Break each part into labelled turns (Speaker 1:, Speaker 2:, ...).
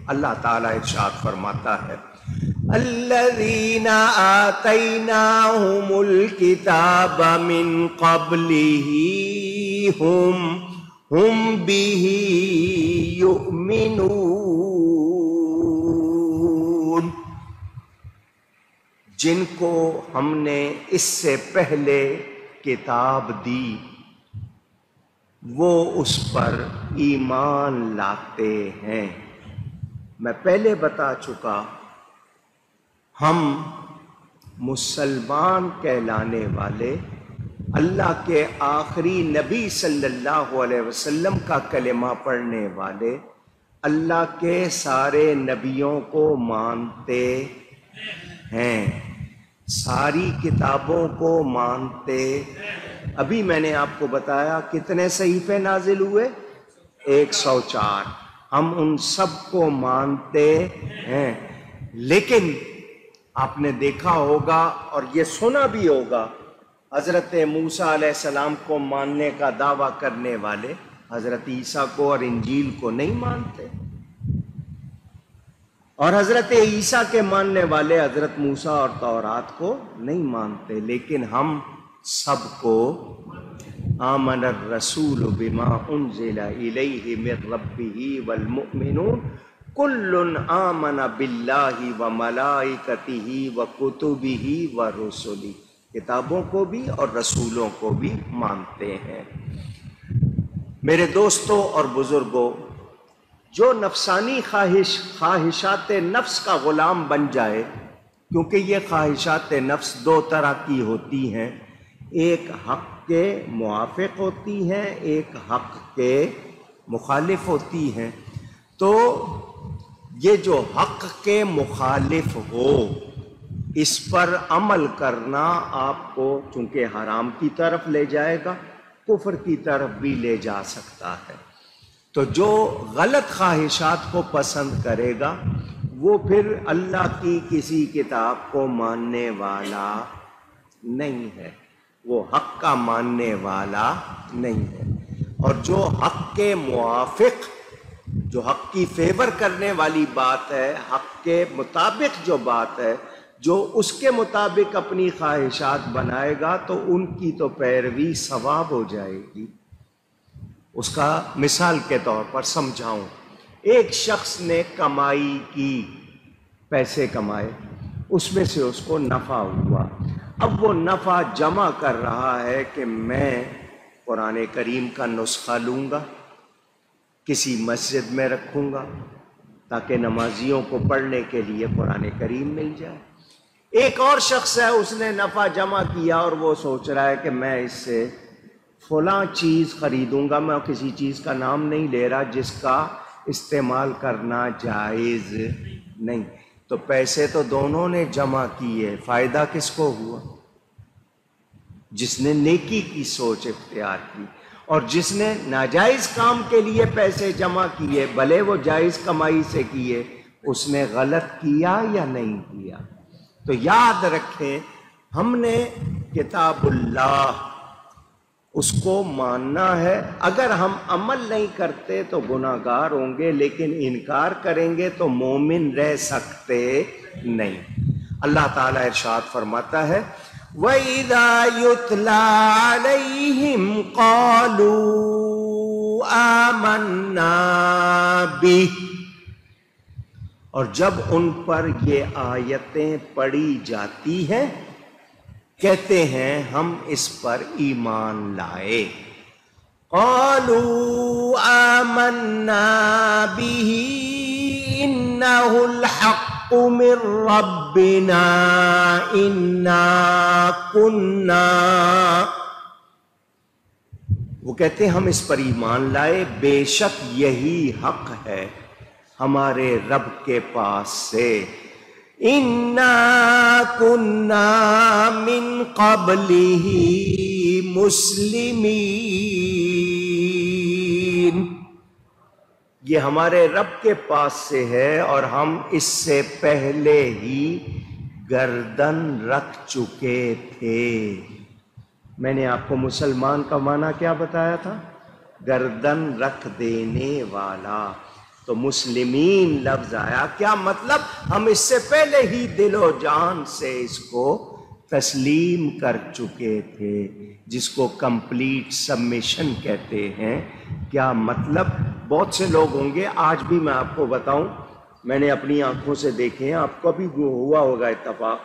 Speaker 1: اللہ تعالیٰ ارشاد فرماتا ہے الذین آتیناہم الکتاب من قبلہ ہم بہ یؤمنون، جن کو ہم نے اس سے پہلے کتاب دی وہ اس پر ایمان لاتے ہیں۔ میں پہلے بتا چکا، ہم مسلمان کہلانے والے اللہ کے آخری نبی صلی اللہ علیہ وسلم کا کلمہ پڑھنے والے اللہ کے سارے نبیوں کو مانتے ہیں، ساری کتابوں کو مانتے۔ ابھی میں نے آپ کو بتایا کتنے صحیفے نازل ہوئے؟ 104۔ ہم ان سب کو مانتے ہیں، لیکن آپ نے دیکھا ہوگا اور یہ سنا بھی ہوگا، حضرت موسیٰ علیہ السلام کو ماننے کا دعویٰ کرنے والے حضرت عیسیٰ کو اور انجیل کو نہیں مانتے، اور حضرت عیسیٰ کے ماننے والے حضرت موسیٰ اور تورات کو نہیں مانتے۔ لیکن ہم سب کو آمن الرسول بما انزل الیہ من ربہ والمؤمنون کل آمن باللہ وملائکتہ وکتبہ ورسلہ، کتابوں کو بھی اور رسولوں کو بھی مانتے ہیں۔ میرے دوستوں اور بزرگوں، جو نفسانی خواہشات نفس کا غلام بن جائے، کیونکہ یہ خواہشات نفس دو طرح کی ہوتی ہیں، ایک حق کے موافق ہوتی ہیں، ایک حق کے مخالف ہوتی ہیں۔ تو یہ جو حق کے مخالف ہو اس پر عمل کرنا آپ کو چونکہ حرام کی طرف لے جائے گا، کفر کی طرف بھی لے جا سکتا ہے۔ تو جو غلط خواہشات کو پسند کرے گا وہ پھر اللہ کی کسی کتاب کو ماننے والا نہیں ہے، وہ حق کا ماننے والا نہیں ہے۔ اور جو حق کے موافق، جو حق کی فیور کرنے والی بات ہے، حق کے مطابق جو بات ہے، جو اس کے مطابق اپنی خواہشات بنائے گا تو ان کی تو پیروی ثواب ہو جائے گی۔ اس کا مثال کے طور پر سمجھاؤں، ایک شخص نے کمائی کی، پیسے کمائے، اس میں سے اس کو نفع ہوا، اب وہ نفع جمع کر رہا ہے کہ میں قرآن کریم کا نسخہ لوں گا، کسی مسجد میں رکھوں گا تاکہ نمازیوں کو پڑھنے کے لیے قرآن کریم مل جائے۔ ایک اور شخص ہے، اس نے نفع جمع کیا اور وہ سوچ رہا ہے کہ میں اس سے فلاں چیز خریدوں گا، میں کسی چیز کا نام نہیں لے رہا جس کا استعمال کرنا جائز نہیں۔ تو پیسے تو دونوں نے جمع کیے، فائدہ کس کو ہوا؟ جس نے نیکی کی سوچ اختیار کی، اور جس نے ناجائز کام کے لیے پیسے جمع کیے، بھلے وہ جائز کمائی سے کیے، اس نے غلط کیا یا نہیں کیا؟ تو یاد رکھیں، ہم نے کتاب اللہ اس کو ماننا ہے۔ اگر ہم عمل نہیں کرتے تو گناہ گار ہوں گے، لیکن انکار کریں گے تو مومن رہ سکتے نہیں۔ اللہ تعالیٰ ارشاد فرماتا ہے وَإِذَا يُتْلَى عَلَيْهِمْ قَالُوا آمَنَّا بِهِ، اور جب ان پر یہ آیتیں پڑھی جاتی ہیں کہتے ہیں ہم اس پر ایمان لائے۔ قَالُوا آمَنَّا بِهِ إِنَّهُ الْحَقُّ مِنْ رَبِّنَا إِنَّا كُنَّا، وہ کہتے ہیں ہم اس پر ایمان لائے، بے شک یہی حق ہے ہمارے رب کے پاس سے، اِنَّا كُنَّا مِن قَبْلِهِ مُسْلِمِينَ، یہ ہمارے رب کے پاس سے ہے اور ہم اس سے پہلے ہی گردن رکھ چکے تھے۔ میں نے آپ کو مسلمان کا معنی کیا بتایا تھا؟ گردن رکھ دینے والا۔ تو مسلمین لفظ آیا، کیا مطلب؟ ہم اس سے پہلے ہی دل و جان سے اس کو تسلیم کر چکے تھے، جس کو کمپلیٹ سبمیشن کہتے ہیں۔ کیا مطلب؟ بہت سے لوگ ہوں گے، آج بھی میں آپ کو بتاؤں، میں نے اپنی آنکھوں سے دیکھے ہیں، آپ کو بھی ہوا ہوگا اتفاق،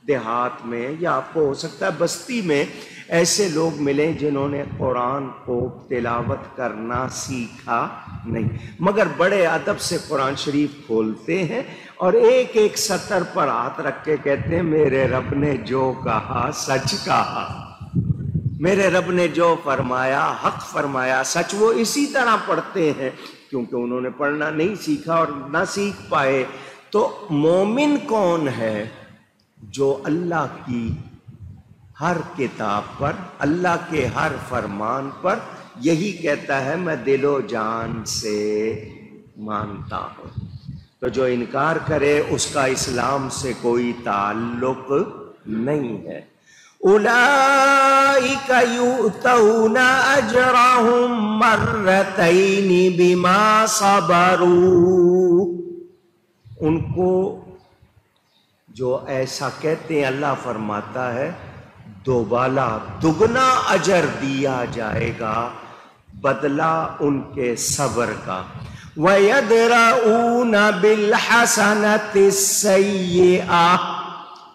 Speaker 1: دیہات میں یا آپ کو ہو سکتا ہے بستی میں ایسے لوگ ملیں جنہوں نے قرآن کو تلاوت کرنا سیکھا نہیں، مگر بڑے ادب سے قرآن شریف کھولتے ہیں اور ایک ایک سطر پر ہاتھ رکھ کے کہتے ہیں میرے رب نے جو کہا سچ کہا، میرے رب نے جو فرمایا حق فرمایا، سچ۔ وہ اسی طرح پڑھتے ہیں کیونکہ انہوں نے پڑھنا نہیں سیکھا اور نہ سیکھ پائے۔ تو مومن کون ہے؟ جو اللہ کی ہر کتاب پر، اللہ کے ہر فرمان پر یہی کہتا ہے میں دل و جان سے مانتا ہوں۔ تو جو انکار کرے اس کا اسلام سے کوئی تعلق نہیں ہے۔ اولئک یؤتون اجرهم مرتین بما صبروا، ان کو جو ایسا کہتے ہیں اللہ فرماتا ہے دوبالا دگنا اجر دیا جائے گا بدلہ ان کے صبر کا۔ وَيَدْرَؤُونَ بِالْحَسَنَةِ السَّيِّئَةِ،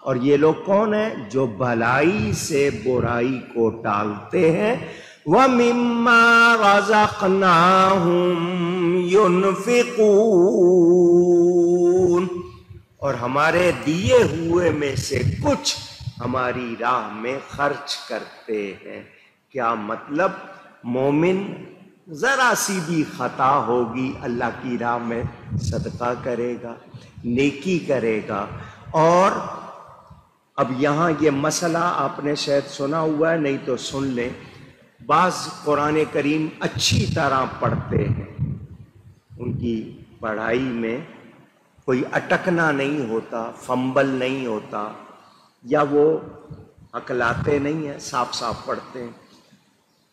Speaker 1: اور یہ لوگ کون ہیں؟ جو بھلائی سے برائی کو ٹالتے ہیں۔ وَمِمَّا رَزَقْنَاهُمْ يُنْفِقُونَ، اور ہمارے دیے ہوئے میں سے کچھ ہماری راہ میں خرچ کرتے ہیں۔ کیا مطلب؟ مومن ذرا سی بھی خطا ہوگی اللہ کی راہ میں صدقہ کرے گا، نیکی کرے گا۔ اور اب یہاں یہ مسئلہ آپ نے شاید سنا ہوا ہے، نہیں تو سن لیں۔ بعض قرآن کریم اچھی طرح پڑھتے ہیں، ان کی پڑھائی میں کوئی اٹکنا نہیں ہوتا، فمبل نہیں ہوتا، یا وہ ہکلاتے نہیں ہیں، صاف صاف پڑھتے ہیں۔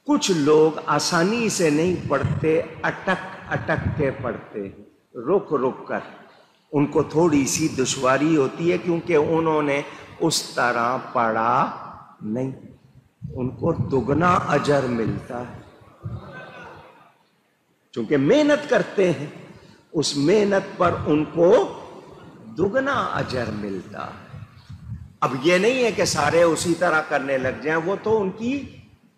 Speaker 1: کچھ لوگ آسانی سے نہیں پڑھتے، اٹک اٹک کے پڑھتے ہیں، رک رک کر۔ ان کو تھوڑی سی دشواری ہوتی ہے کیونکہ انہوں نے اس طرح پڑھا نہیں، ان کو دگنا اجر ملتا ہے چونکہ محنت کرتے ہیں، اس محنت پر ان کو دگنا اجر ملتا ہے۔ اب یہ نہیں ہے کہ سارے اسی طرح کرنے لگ جائیں، وہ تو ان کی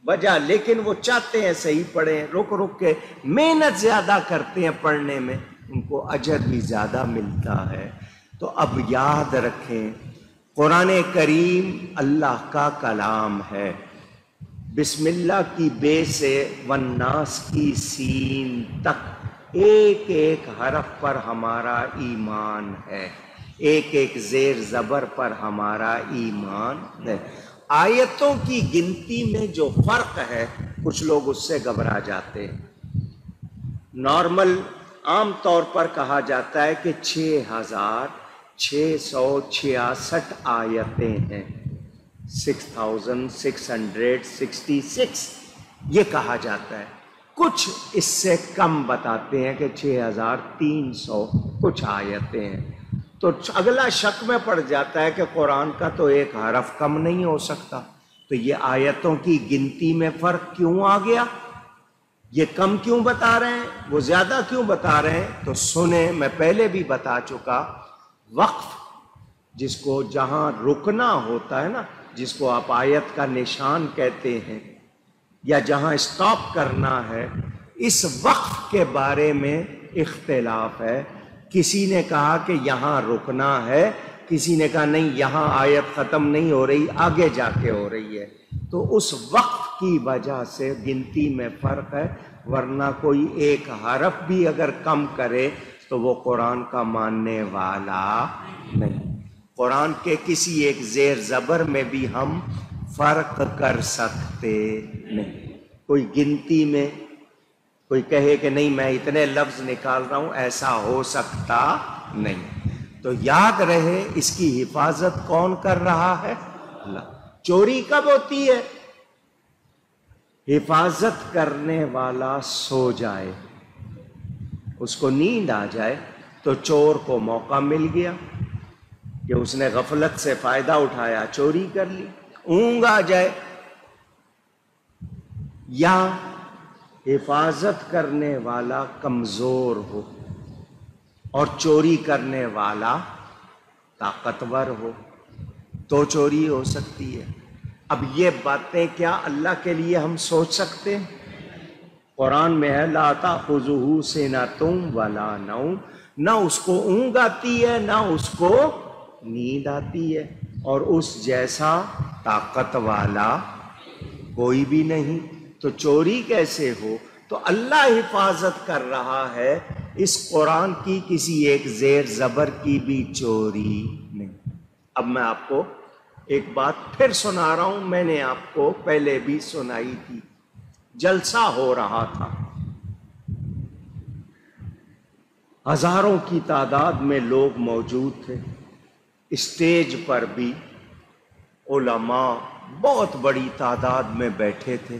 Speaker 1: وجہ، لیکن وہ چاہتے ہیں صحیح پڑھیں، رک رک کے محنت زیادہ کرتے ہیں پڑھنے میں، ان کو اجر بھی زیادہ ملتا ہے۔ تو اب یاد رکھیں قرآن کریم اللہ کا کلام ہے۔ بسم اللہ کی بے سے والناس کی سین تک ایک ایک حرف پر ہمارا ایمان ہے، ایک ایک زیر زبر پر ہمارا ایمان ہے۔ آیتوں کی گنتی میں جو فرق ہے کچھ لوگ اس سے گھبرا جاتے ہیں۔ نارمل عام طور پر کہا جاتا ہے کہ 6666 آیتیں ہیں، 6666 یہ کہا جاتا ہے۔ کچھ اس سے کم بتاتے ہیں کہ 6300 کچھ آیتیں ہیں۔ تو اگلا شک میں پڑ جاتا ہے کہ قرآن کا تو ایک حرف کم نہیں ہو سکتا، تو یہ آیتوں کی گنتی میں فرق کیوں آ گیا؟ یہ کم کیوں بتا رہے ہیں، وہ زیادہ کیوں بتا رہے ہیں؟ تو سنیں، میں پہلے بھی بتا چکا، وقف جس کو جہاں رکنا ہوتا ہے نا، جس کو آپ آیت کا نشان کہتے ہیں، یا جہاں اسٹاپ کرنا ہے، اس وقف کے بارے میں اختلاف ہے۔ کسی نے کہا کہ یہاں رکنا ہے، کسی نے کہا نہیں یہاں آیت ختم نہیں ہو رہی، آگے جا کے ہو رہی ہے۔ تو اس وقف کی وجہ سے گنتی میں فرق ہے، ورنہ کوئی ایک حرف بھی اگر کم کرے تو وہ قرآن کا ماننے والا نہیں۔ قرآن کے کسی ایک زیر زبر میں بھی ہم فرق کر سکتے نہیں۔ کوئی گنتی میں کوئی کہے کہ نہیں میں اتنے لفظ نکال رہا ہوں، ایسا ہو سکتا نہیں۔ تو یاد رہے اس کی حفاظت کون کر رہا ہے؟ اللہ۔ چوری کب ہوتی ہے؟ حفاظت کرنے والا سو جائے، اس کو نیند آ جائے تو چور کو موقع مل گیا کہ اس نے غفلت سے فائدہ اٹھایا، چوری کر لی۔ اونگ آ جائے یا حفاظت کرنے والا کمزور ہو اور چوری کرنے والا طاقتور ہو تو چوری ہو سکتی ہے۔ اب یہ باتیں کیا اللہ کے لیے ہم سوچ سکتے ہیں؟ قرآن میں ہے لا تأخذہ سنۃ ولا نوم، نہ اس کو اونگ آتی ہے نہ اس کو نیند آتی ہے، اور اس جیسا طاقت والا کوئی بھی نہیں، تو چوری کیسے ہو؟ تو اللہ حفاظت کر رہا ہے، اس قرآن کی کسی ایک زیر زبر کی بھی چوری نہیں۔ اب میں آپ کو ایک بات پھر سنا رہا ہوں، میں نے آپ کو پہلے بھی سنائی تھی۔ جلسہ ہو رہا تھا، ہزاروں کی تعداد میں لوگ موجود تھے، اسٹیج پر بھی علماء بہت بڑی تعداد میں بیٹھے تھے،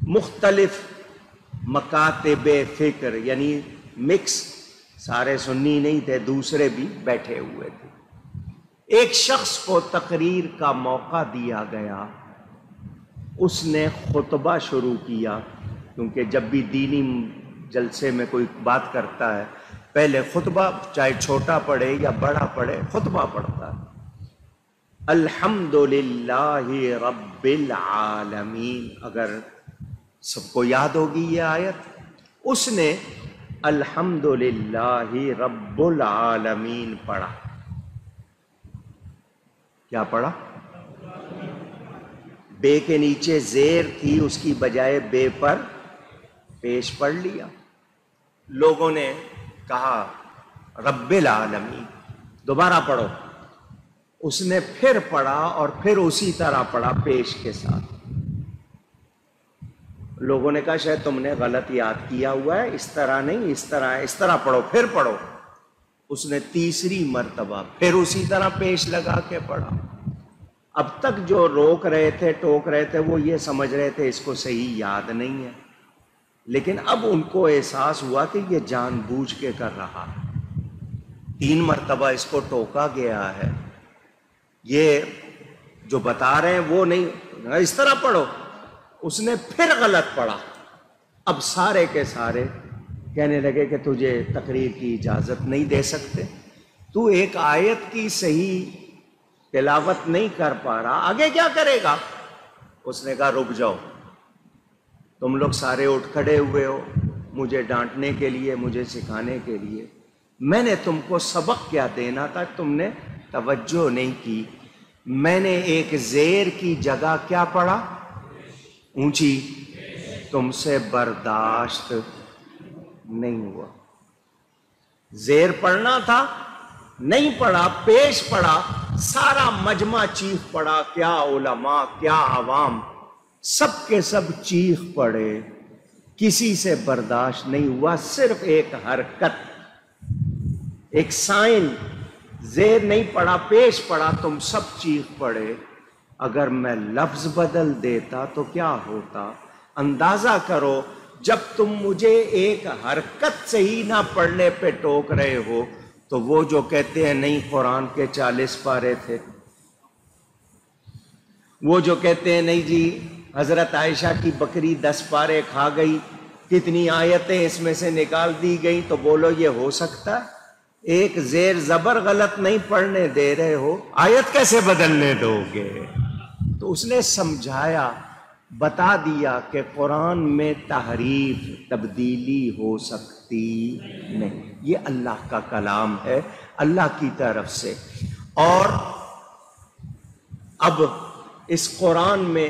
Speaker 1: مختلف مکاتب فکر یعنی مکس، سارے سنی نہیں تھے، دوسرے بھی بیٹھے ہوئے تھے۔ ایک شخص کو تقریر کا موقع دیا گیا، اس نے خطبہ شروع کیا، کیونکہ جب بھی دینی جلسے میں کوئی بات کرتا ہے پہلے خطبہ، چاہے چھوٹا پڑھے یا بڑا پڑھے، خطبہ پڑھتا ہے۔ الحمدللہ رب العالمین، اگر سب کو یاد ہوگی یہ آیت، اس نے الحمدللہ رب العالمین پڑھا۔ کیا پڑھا؟ بے کے نیچے زیر تھی، اس کی بجائے بے پر پیش پڑھ لیا۔ لوگوں نے کہا رب العالمین، دوبارہ پڑھو۔ اس نے پھر پڑھا اور پھر اسی طرح پڑھا پیش کے ساتھ۔ لوگوں نے کہا شاید تم نے غلط یاد کیا ہوا ہے، اس طرح نہیں، اس طرح پڑھو، پھر پڑھو۔ اس نے تیسری مرتبہ پھر اسی طرح پیش لگا کے پڑھا۔ اب تک جو روک رہے تھے، ٹوک رہے تھے، وہ یہ سمجھ رہے تھے اس کو صحیح یاد نہیں ہے، لیکن اب ان کو احساس ہوا کہ یہ جان بوجھ کے کر رہا ہے۔ 3 مرتبہ اس کو ٹوکا گیا ہے، یہ جو بتا رہے ہیں وہ نہیں، اس طرح پڑھو۔ اس نے پھر غلط پڑھا۔ اب سارے کے سارے کہنے لگے کہ تجھے تقریر کی اجازت نہیں دے سکتے، تو ایک آیت کی صحیح تلاوت نہیں کر پا رہا، آگے کیا کرے گا؟ اس نے کہا رک جاؤ، تم لوگ سارے اٹھ کھڑے ہوئے ہو مجھے ڈانٹنے کے لیے، مجھے سکھانے کے لیے، میں نے تم کو سبق کیا دینا تھا، تم نے توجہ نہیں کی۔ میں نے ایک زیر کی جگہ کیا پڑھا؟ اونچی، تم سے برداشت نہیں ہوا۔ زیر پڑھنا تھا، نہیں پڑھا، پیش پڑھا، سارا مجمع چیخ پڑا، کیا علماء، کیا عوام، سب کے سب چیخ پڑے، کسی سے برداشت نہیں ہوا۔ صرف ایک حرکت، ایک سائن، زیر نہیں پڑھا، پیش پڑھا، تم سب چیخ پڑے۔ اگر میں لفظ بدل دیتا تو کیا ہوتا؟ اندازہ کرو، جب تم مجھے ایک حرکت صحیح نہ پڑھنے پہ ٹوک رہے ہو تو وہ جو کہتے ہیں نہیں قرآن کے 40 پارے تھے، وہ جو کہتے ہیں نہیں جی حضرت عائشہ کی بکری 10 پارے کھا گئی، کتنی آیتیں اس میں سے نکال دی گئی، تو بولو یہ ہو سکتا ہے؟ ایک زیر زبر غلط نہیں پڑھنے دے رہے ہو، آیت کیسے بدلنے دو گے؟ تو اس نے سمجھایا، بتا دیا کہ قرآن میں تحریف، تبدیلی ہو سکتی نہیں، یہ اللہ کا کلام ہے اللہ کی طرف سے۔ اور اب اس قرآن میں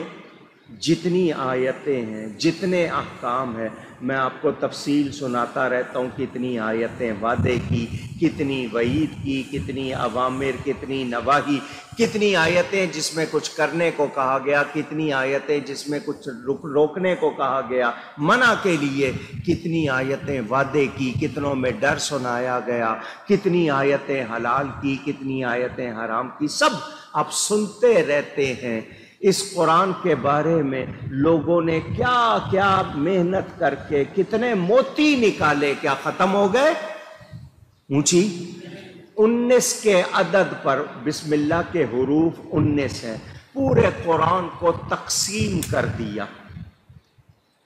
Speaker 1: جتنی آیتیں ہیں، جتنے احکام ہیں، میں آپ کو تفصیل سناتا رہتا ہوں، کتنی آیتیں وعدے کی، کتنی وعید کی، کتنی اوامر، کتنی نواہی، کتنی آیتیں جس میں کچھ کرنے کو کہا گیا، کتنی آیتیں جس میں کچھ روکنے کو کہا گیا منع کے لیے، کتنی آیتیں وعدے کی، کتنوں میں ڈر سنایا گیا، کتنی آیتیں حلال کی، کتنی آیتیں حرام کی، سب آپ سنتے رہتے ہیں۔ اس قرآن کے بارے میں لوگوں نے کیا کیا محنت کر کے کتنے موتی نکالے، کیا ختم ہو گئے؟ اونچی 19 کے عدد پر، بسم اللہ کے حروف 19 ہیں، پورے قرآن کو تقسیم کر دیا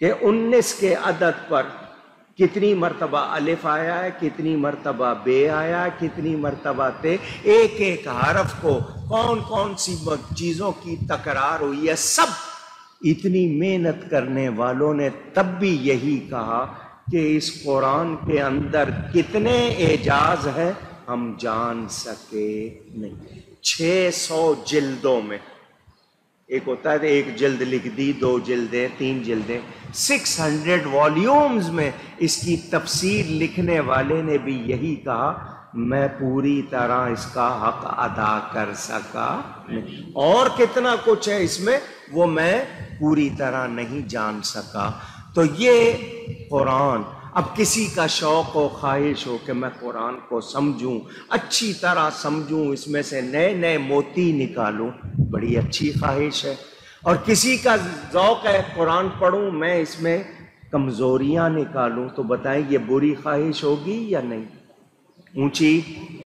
Speaker 1: کہ 19 کے عدد پر کتنی مرتبہ الف آیا ہے، کتنی مرتبہ بے آیا ہے، کتنی مرتبہ تے، ایک ایک حرف کو کون کون سی چیزوں کی تکرار ہوئی ہے، سب۔ اتنی محنت کرنے والوں نے تب بھی یہی کہا کہ اس قرآن کے اندر کتنے اعجاز ہیں ہم جان سکے نہیں۔ 600 جلدوں میں، ایک ہوتا ہے ایک جلد لکھ دی، 2 جلدیں، 3 جلدیں، 600 والیومز میں اس کی تفسیر لکھنے والے نے بھی یہی کہا میں پوری طرح اس کا حق ادا کر سکا نہیں، اور کتنا کچھ ہے اس میں وہ میں پوری طرح نہیں جان سکا۔ تو یہ قرآن، اب کسی کا شوق و خواہش ہو کہ میں قرآن کو سمجھوں، اچھی طرح سمجھوں، اس میں سے نئے نئے موتی نکالوں، بڑی اچھی خواہش ہے۔ اور کسی کا ذوق ہے قرآن پڑھوں میں اس میں کمزوریاں نکالوں، تو بتائیں یہ بری خواہش ہوگی یا نہیں؟ اونچی